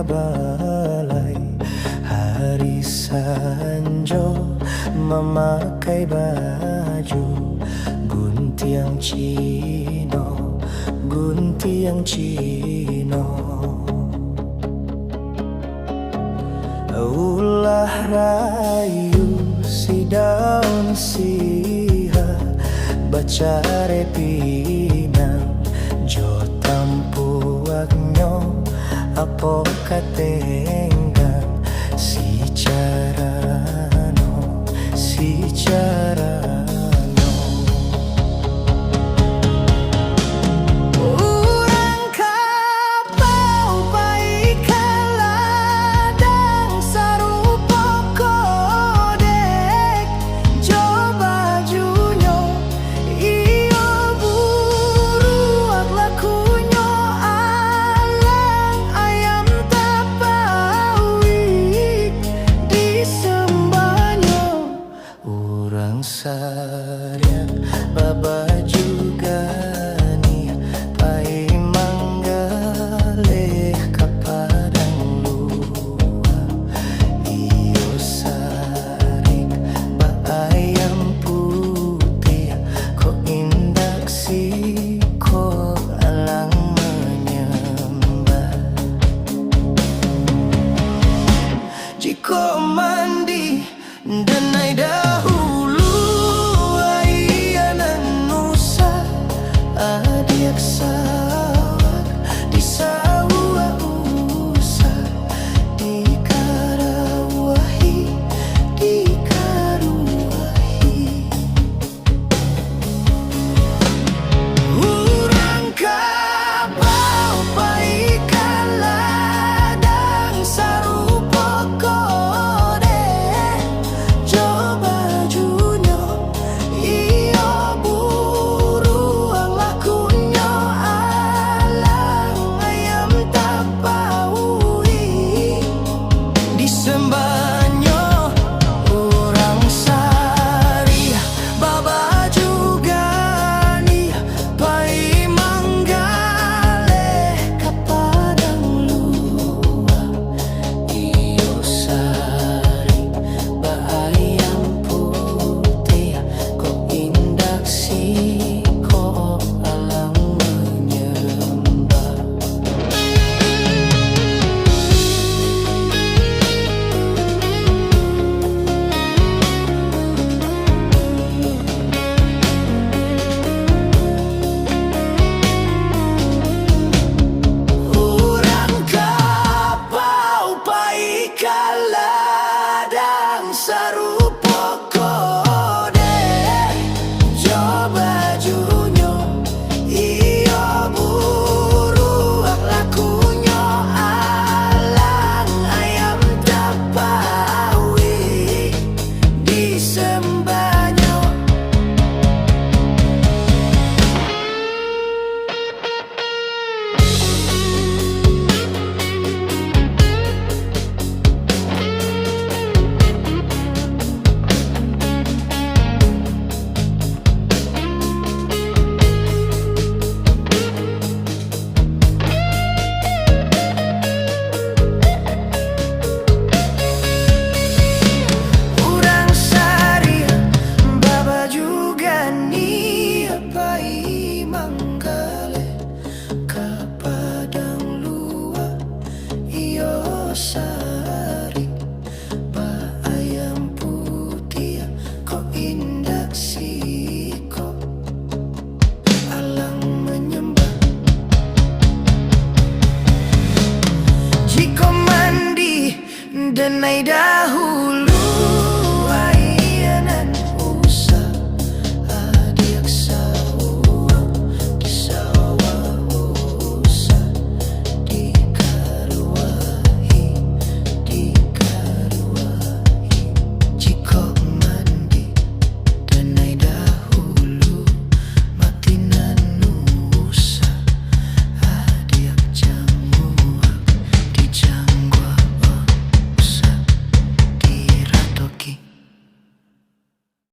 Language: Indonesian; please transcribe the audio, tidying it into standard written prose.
balai. Hari Sanjo memakai baju guntiang Cino, guntiang Cino. Ulah rayu si daun siha bacare pinang jo tampuaknyo apo katenggang si carano, si carano. Sariak baba juga nih pai manggaleh kapadang lua iyo sarik ba ayam putih kok indak si kok alang menyembah jiko mandi dan dahulu sawak di sawah usah dikaruahi, dikaruahi. Urang kapau pai kaladang sarupa kode coba junyo iyo buruang lakunya sembanyo orang sari baba juga nih pai manggale kapadang lua iyo sari ba ayam putih kok indak si kok alang menyembah. Ladang saru